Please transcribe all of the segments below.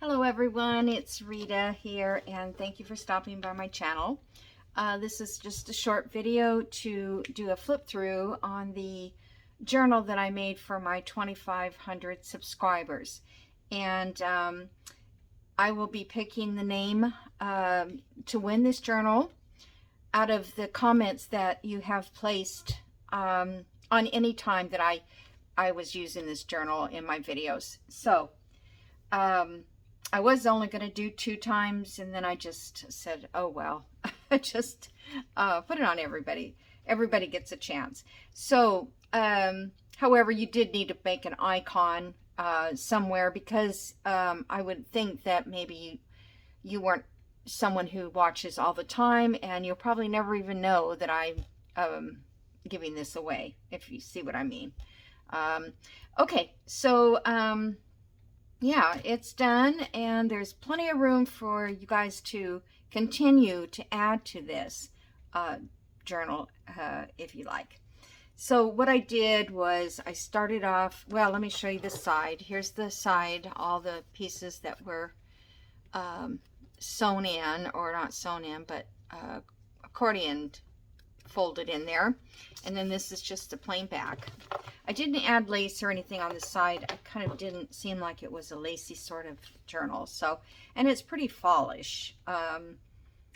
Hello everyone, it's Rita here, and thank you for stopping by my channel. This is just a short video to do a flip through on the journal that I made for my 2,500 subscribers. And I will be picking the name to win this journal out of the comments that you have placed on any time that I was using this journal in my videos. So I was only going to do 2 times, and then I just said, oh well, just put it on everybody. Everybody gets a chance. So, however, you did need to make an icon somewhere, because I would think that maybe you weren't someone who watches all the time, and you'll probably never even know that I'm giving this away, if you see what I mean. Okay, so yeah, it's done, and there's plenty of room for you guys to continue to add to this journal if you like. So what I did was I started off, well, let me show you the side. Here's the side, all the pieces that were sewn in, or not sewn in, but accordion folded in there. And then this is just a plain back. I didn't add lace or anything on the side. I kind of didn't seem like it was a lacy sort of journal. So, and it's pretty fallish,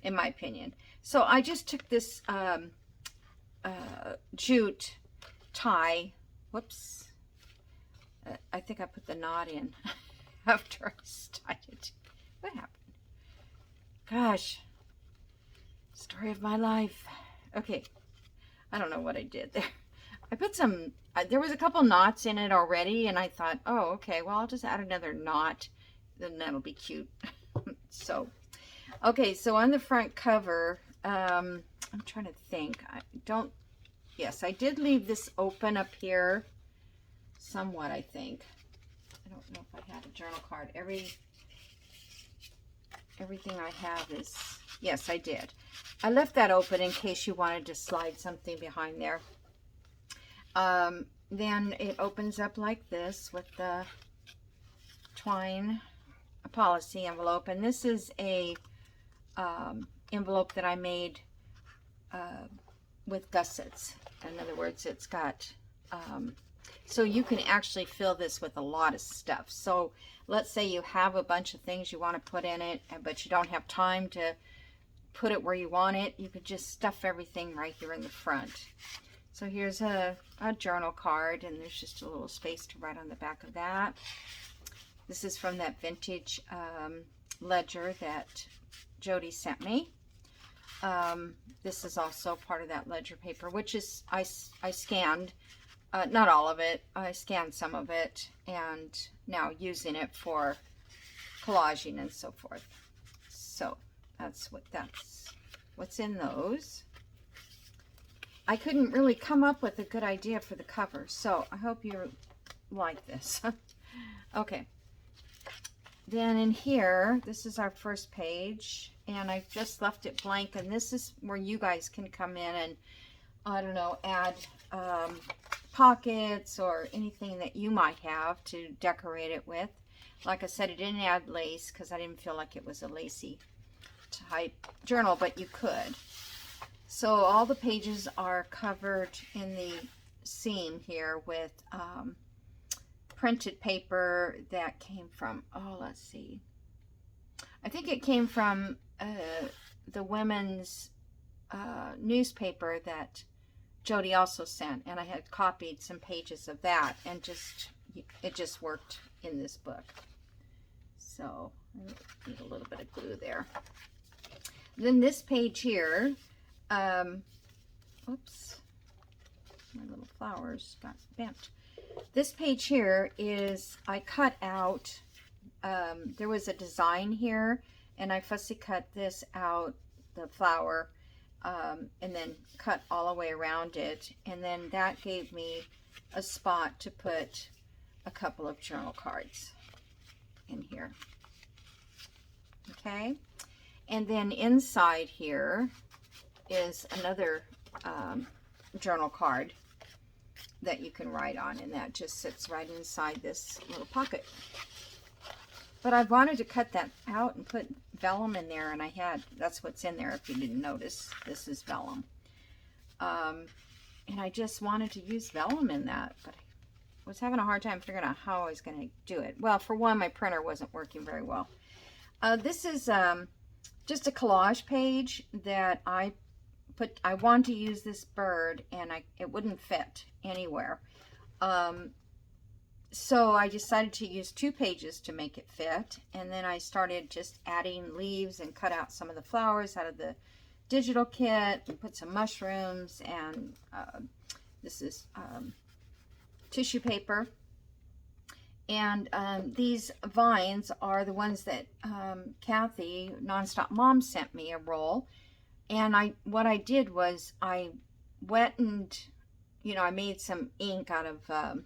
in my opinion. So I just took this jute tie. Whoops. I think I put the knot in after I started. What happened? Gosh. Story of my life. Okay. I don't know what I did there. I put some, there was a couple knots in it already, and I thought, oh, okay, well, I'll just add another knot, then that'll be cute. So, okay, so on the front cover, I'm trying to think. Yes, I did leave this open up here somewhat, I think. I don't know if I had a journal card. Everything I have is, yes, I did. I left that open in case you wanted to slide something behind there. Then it opens up like this with the twine policy envelope, and this is a envelope that I made with gussets. In other words, it's got so you can actually fill this with a lot of stuff. So let's say you have a bunch of things you want to put in it, but you don't have time to put it where you want it. You could just stuff everything right here in the front. So here's a journal card, and there's just a little space to write on the back of that. This is from that vintage ledger that Jody sent me. This is also part of that ledger paper, which is, I scanned, not all of it, I scanned some of it, and now using it for collaging and so forth. So that's what's in those. I couldn't really come up with a good idea for the cover, so I hope you like this. Okay. Then in here, this is our first page, and I've just left it blank, and this is where you guys can come in and, I don't know, add pockets or anything that you might have to decorate it with. Like I said, I didn't add lace because I didn't feel like it was a lacy type journal, but you could. So all the pages are covered in the seam here with printed paper that came from, oh, let's see. I think it came from the women's newspaper that Jody also sent, and I had copied some pages of that, and it just worked in this book. So I need a little bit of glue there. Then this page here, oops, my little flowers got bent. This page here is, I cut out, there was a design here, and I fussy cut this out, the flower, and then cut all the way around it, and then that gave me a spot to put a couple of journal cards in here. Okay, and then inside here is another journal card that you can write on, and that just sits right inside this little pocket. But I wanted to cut that out and put vellum in there, and that's what's in there if you didn't notice. This is vellum. And I just wanted to use vellum in that, but I was having a hard time figuring out how I was going to do it. Well, for one, my printer wasn't working very well. This is just a collage page that I wanted to use this bird, and it wouldn't fit anywhere. So I decided to use 2 pages to make it fit, and then I started just adding leaves and cut out some of the flowers out of the digital kit and put some mushrooms, and this is tissue paper. And these vines are the ones that Kathy, Nonstop Mom, sent me a roll. And what I did was I wetted, I made some ink out of the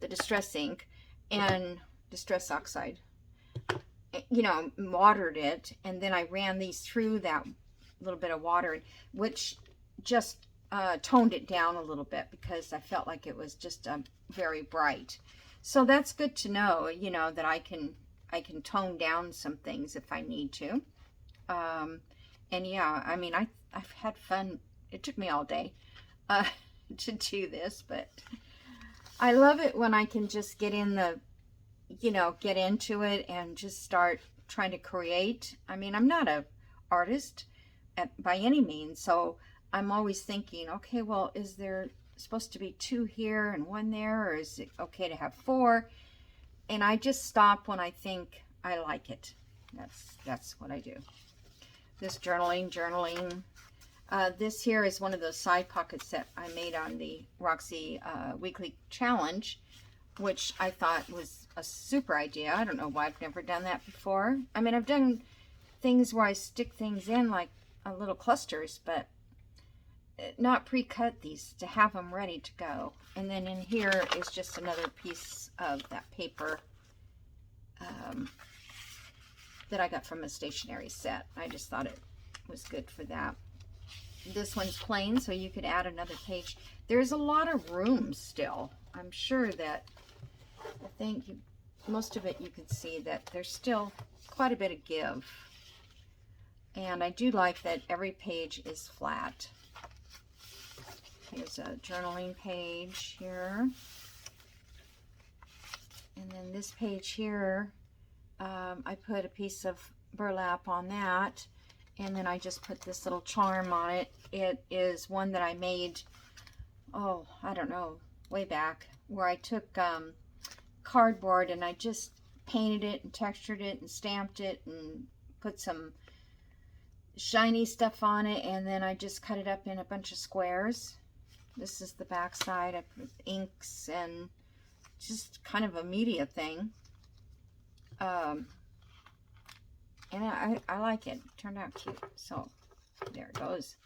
Distress ink and Distress oxide, watered it, and then I ran these through that little bit of water, which just toned it down a little bit because I felt like it was just very bright. So that's good to know, that I can tone down some things if I need to. And yeah, I mean, I've had fun. It took me all day to do this, but I love it when I can just get in get into it and just start trying to create. I mean, I'm not an artist by any means, so I'm always thinking, okay, well, is there supposed to be 2 here and 1 there, or is it okay to have 4? And I just stop when I think I like it. That's what I do. This journaling. This here is one of those side pockets that I made on the Roxy weekly challenge, which I thought was a super idea. I don't know why I've never done that before. I mean, I've done things where I stick things in like little clusters, but not pre-cut these, to have them ready to go. And then in here is just another piece of that paper that I got from a stationery set. I just thought it was good for that. This one's plain, so you could add another page. There's a lot of room still. I'm sure that, most of it you can see that there's still quite a bit of give. And I do like that every page is flat. Here's a journaling page here. And then this page here, I put a piece of burlap on that. And then I just put this little charm on it. It is one that I made, I don't know, way back, where I took cardboard and I just painted it and textured it and stamped it and put some shiny stuff on it, and then I just cut it up in a bunch of squares. This is the back side. I put inks and just kind of a media thing. And I like it. It turned out cute. So there it goes.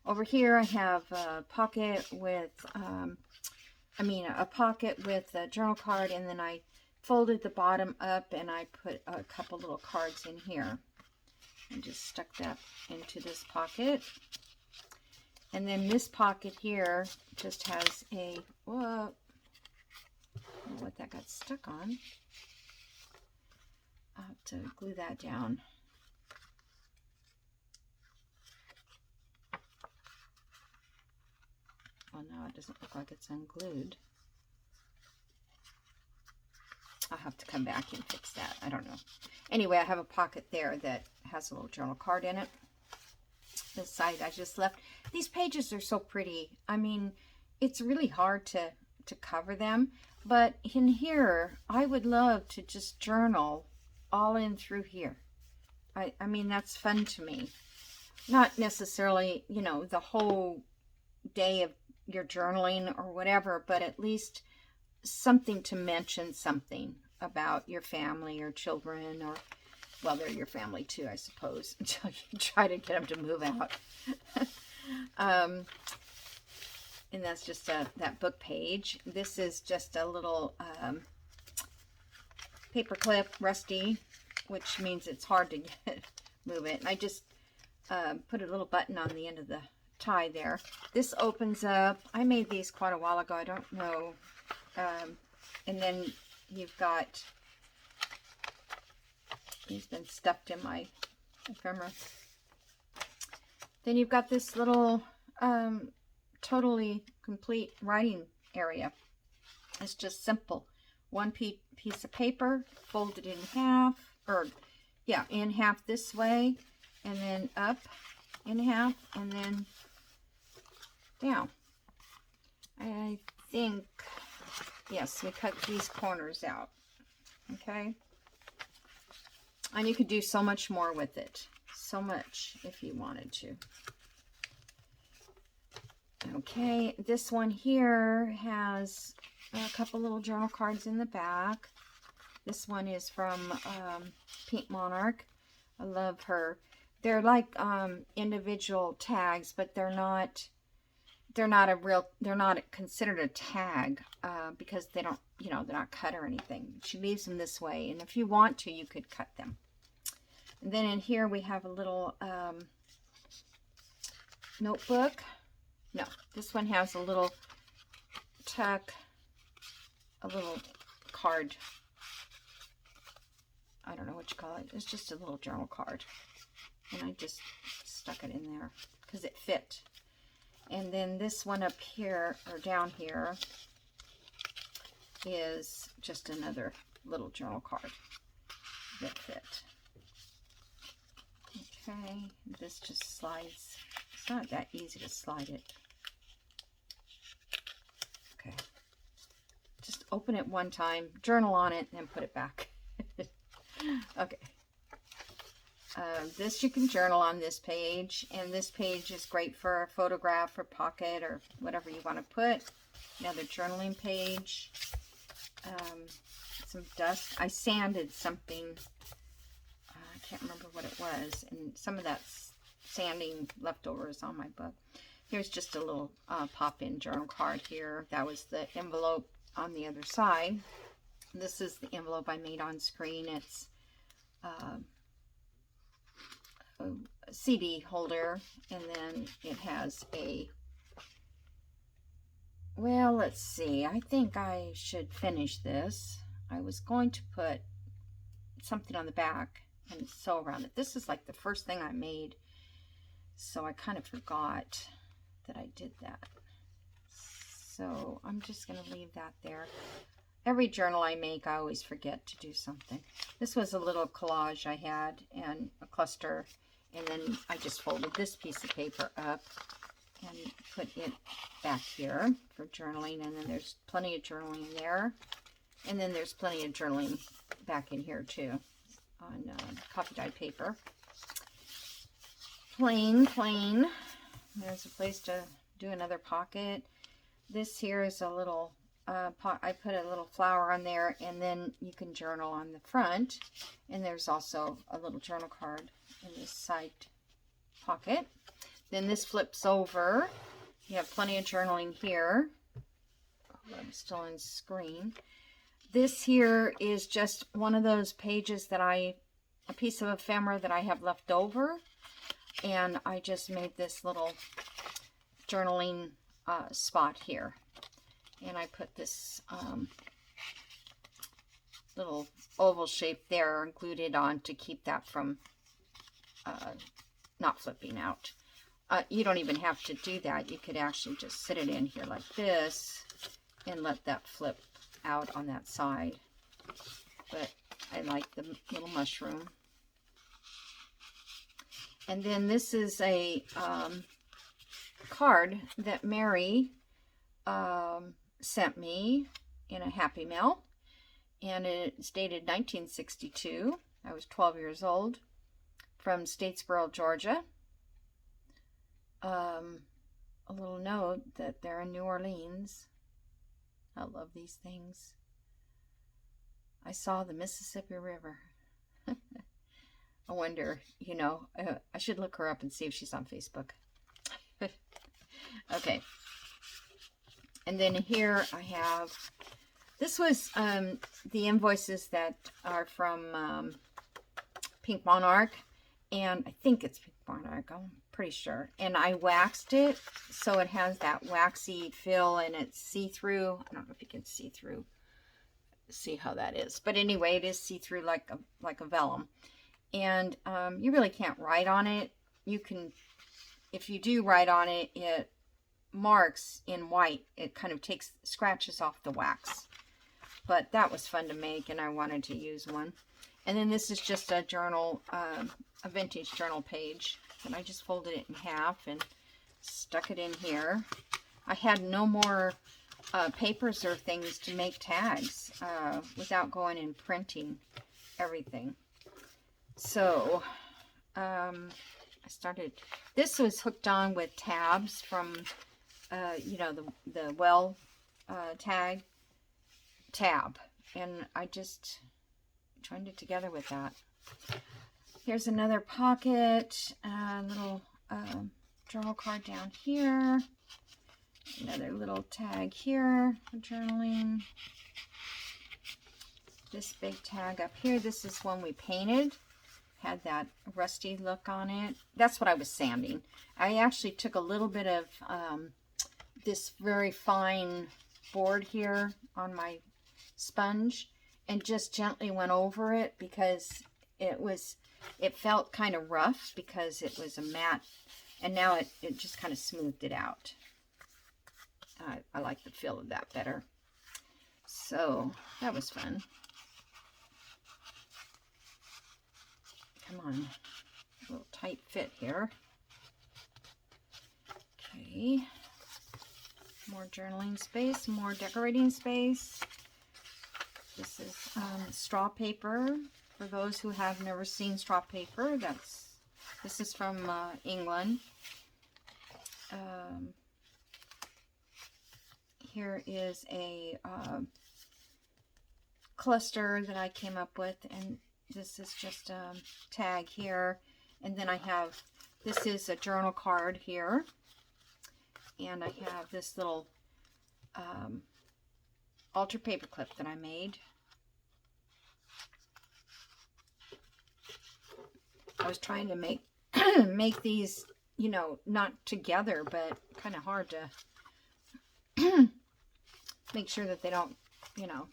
Over here I have a pocket with, a pocket with a journal card, and then I folded the bottom up and I put a couple little cards in here. And just stuck that into this pocket. And then this pocket here just has a, I don't know what that got stuck on. I'll have to glue that down. Well, no, it doesn't look like it's unglued. I'll have to come back and fix that. I don't know. Anyway, I have a pocket there that has a little journal card in it. This side I just left. These pages are so pretty. I mean, it's really hard to cover them. But in here, I would love to just journal all in through here. I mean, that's fun to me. Not necessarily, the whole day of your journaling or whatever, but at least something to mention something about your family or children, or, well, they're your family too, I suppose, until you try to get them to move out. And that's just that book page. This is just a little paper clip, rusty, which means it's hard to move it. And I just put a little button on the end of the tie there. This opens up. I made these quite a while ago. I don't know. And then you've got He's been stuffed in my ephemera. Then you've got this little totally complete writing area. It's just simple. One piece of paper, folded in half, or yeah, in half this way, and then up in half, and then down. I think, yes, we cut these corners out. Okay. And you could do so much more with it. So much if you wanted to. Okay, this one here has a couple little journal cards in the back. This one is from Pink Monarch. I love her. They're like individual tags, but they're not considered a tag because they don't, you know, they're not cut or anything. She leaves them this way, and if you want to, you could cut them. And then in here we have a little notebook. No, this one has a little tuck, a little card. I don't know what you call it. It's just a little journal card. And I just stuck it in there because it fit. And then this one up here, or down here, is just another little journal card that fit. Okay, this just slides. It's not that easy to slide it. Okay. Just open it one time, journal on it, and then put it back. Okay. This you can journal on this page, and this page is great for a photograph or pocket or whatever you want to put. Another journaling page. Some dust. I sanded something. I can't remember what it was, and some of that sanding leftovers on my book. Here's just a little pop-in journal card here. That was the envelope on the other side. This is the envelope I made on screen. It's a CD holder, and then it has a, well, let's see, I think I should finish this. I was going to put something on the back and sew around it. This is like the first thing I made, so I kind of forgot that I did that. So I'm just going to leave that there. Every journal I make, I always forget to do something. This was a little collage I had and a cluster, and then I just folded this piece of paper up and put it back here for journaling, and then there's plenty of journaling there, and then there's plenty of journaling back in here too on coffee dyed paper. Plain. There's a place to do another pocket. This here is a little I put a little flower on there, and then you can journal on the front, and there's also a little journal card in this side pocket. Then this flips over. You have plenty of journaling here. Oh, I'm still on screen. This here is just one of those pages that a piece of ephemera that I have left over, and I just made this little journaling spot here. And I put this little oval shape there and glued it on to keep that from not flipping out. You don't even have to do that. You could actually just sit it in here like this and let that flip out on that side. But I like the little mushroom. And then this is a card that Mary sent me in a Happy Mail, and it's dated 1962. I was 12 years old, from Statesboro, Georgia. A little note that they're in New Orleans. I love these things. I saw the Mississippi River. I wonder, you know, I should look her up and see if she's on Facebook. Okay. And then here I have, this was the invoices that are from Pink Monarch, and I think it's Pink Monarch, I'm pretty sure. And I waxed it, so it has that waxy feel, and it's see-through. I don't know if you can see how that is. But anyway, it is see-through like a vellum. And you really can't write on it. You can, if you do write on it, it marks in white. It kind of scratches off the wax. But that was fun to make, and I wanted to use one. And then this is just a journal, a vintage journal page. And I just folded it in half and stuck it in here. I had no more papers or things to make tags without going and printing everything. So I started, this was hooked on with tabs from, you know, the well tab. And I just joined it together with that. Here's another pocket, little journal card down here. Another little tag here for journaling. This big tag up here. This is one we painted. Had that rusty look on it. That's what I was sanding. I actually took a little bit of this very fine board here on my sponge and just gently went over it because it felt kind of rough because it was a matte, and now it just kind of smoothed it out. I like the feel of that better. So that was fun. Come on, a little tight fit here. Okay, more journaling space, more decorating space. This is straw paper. For those who have never seen straw paper, this is from England. Here is a cluster that I came up with, and this is just a tag here. And then I have, this is a journal card here. And I have this little altar paper clip that I made. I was trying to make make these, you know, not together, but kind of hard to make sure that they don't, you know,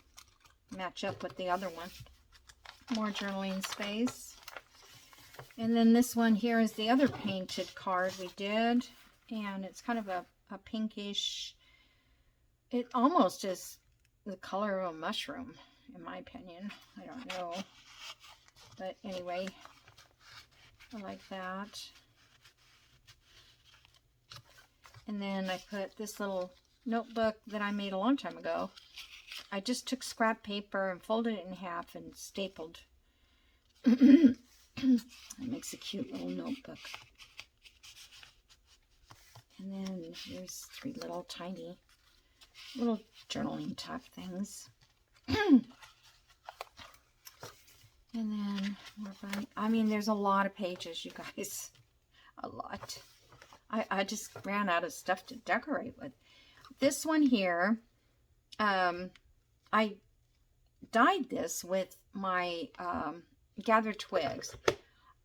match up with the other one. More journaling space. And then this one here is the other painted card we did. And it's kind of a pinkish, it almost is the color of a mushroom, in my opinion. I don't know. But anyway, I like that. And then I put this little notebook that I made a long time ago. I just took scrap paper and folded it in half and stapled. It makes a cute little notebook. And then there's 3 little tiny little journaling type things. And then more fun. I mean, there's a lot of pages, you guys. A lot. I just ran out of stuff to decorate with. This one here, I dyed this with my gathered twigs.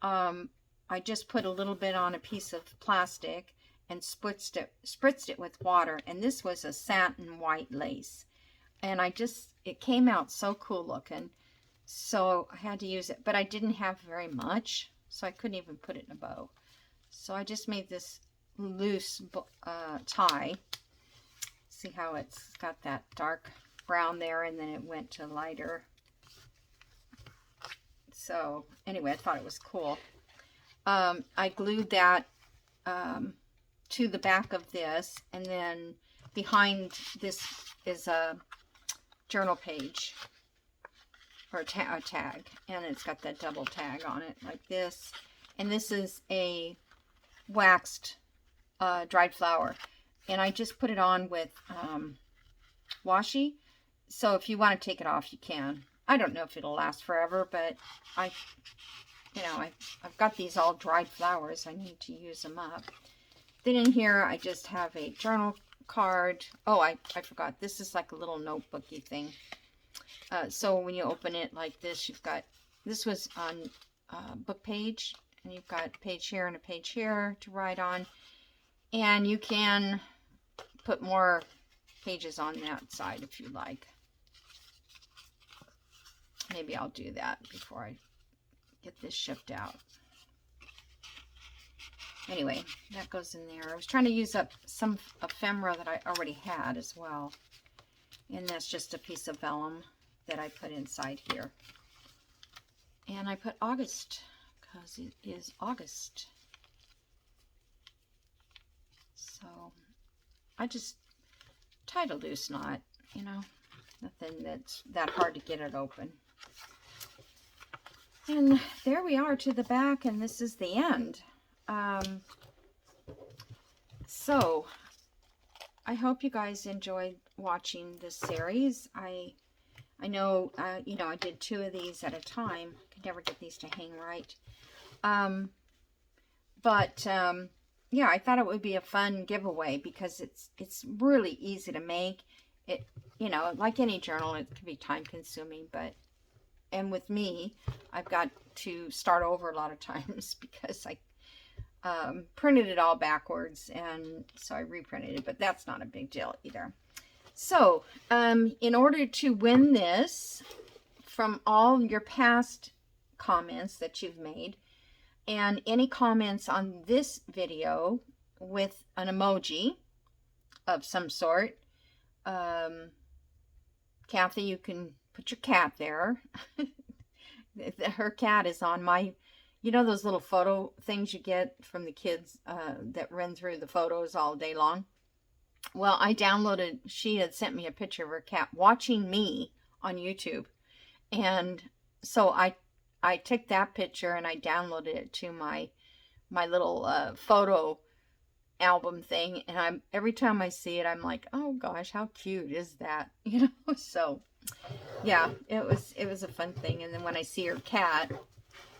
I just put a little bit on a piece of plastic and spritzed it with water. And this was a satin white lace. And it came out so cool looking. So I had to use it. But I didn't have very much, so I couldn't even put it in a bow. So I just made this loose tie. See how it's got that dark brown there, and then it went to lighter. So anyway, I thought it was cool. I glued that to the back of this, and then behind this is a journal page or a tag, and it's got that double tag on it like this. And this is a waxed dried flower, and I just put it on with washi. So if you want to take it off, you can. I don't know if it'll last forever, but I've got these all dried flowers. I need to use them up. Then in here, I just have a journal card. Oh, I forgot. This is like a little notebooky thing. So when you open it like this, you've got, this was on book page, and you've got a page here and a page here to write on. And you can put more pages on that side if you like. Maybe I'll do that before I get this shipped out. Anyway, that goes in there. I was trying to use up some ephemera that I already had as well. And that's just a piece of vellum that I put inside here. And I put August because it is August. So I just tied a loose knot, you know, nothing that's that hard to get it open. And there we are to the back, and this is the end. So I hope you guys enjoyed watching this series. I know, you know, I did 2 of these at a time. Could never get these to hang right. Yeah, I thought it would be a fun giveaway because it's really easy to make. It, you know, like any journal, it can be time consuming, and with me, I've got to start over a lot of times because I printed it all backwards, and so I reprinted it, but that's not a big deal either. So, in order to win this from all your past comments that you've made, and any comments on this video with an emoji of some sort, Kathy, you can put your cat there. Her cat is on my, you know, those little photo things you get from the kids that run through the photos all day long. Well, I downloaded, she had sent me a picture of her cat watching me on YouTube. And so I took that picture and I downloaded it to my little photo album thing. And every time I see it, I'm like, oh gosh, how cute is that? You know, so yeah, it was a fun thing. And then when I see her cat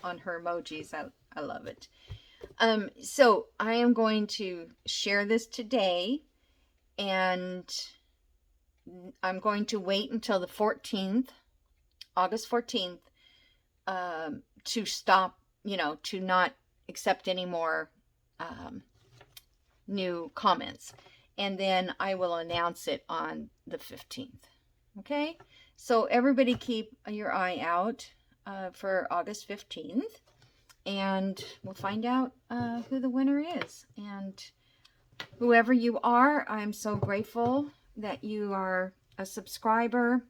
on her emojis, I love it. So I am going to share this today, and I'm going to wait until the 14th, August 14th, to stop, you know, to not accept any more new comments. And then I will announce it on the 15th. Okay? So everybody keep your eye out for August 15th. And we'll find out who the winner is. And whoever you are, I'm so grateful that you are a subscriber.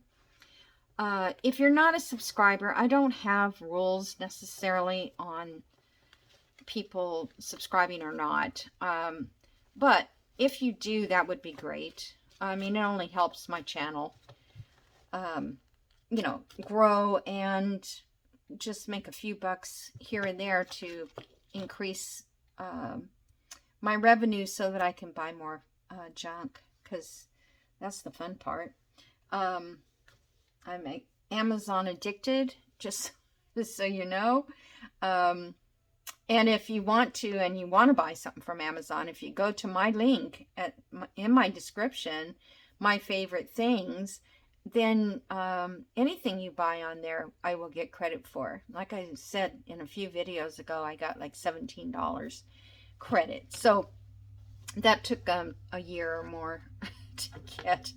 If you're not a subscriber, I don't have rules necessarily on people subscribing or not. But if you do, that would be great. I mean, it only helps my channel, you know, grow and just make a few bucks here and there to increase my revenue so that I can buy more junk, because that's the fun part. I'm Amazon addicted, just so you know. And if you want to, and you want to buy something from Amazon, if you go to my link in my description, my favorite things, then anything you buy on there, I will get credit for. Like I said in a few videos ago, I got like $17 credit. So that took a year or more to get.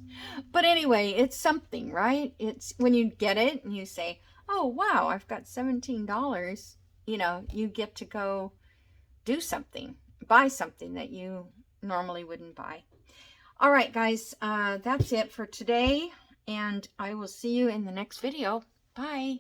But anyway, it's something, right? It's when you get it and you say, oh, wow, I've got $17. You know, you get to go do something, buy something that you normally wouldn't buy. All right, guys, that's it for today. And I will see you in the next video. Bye.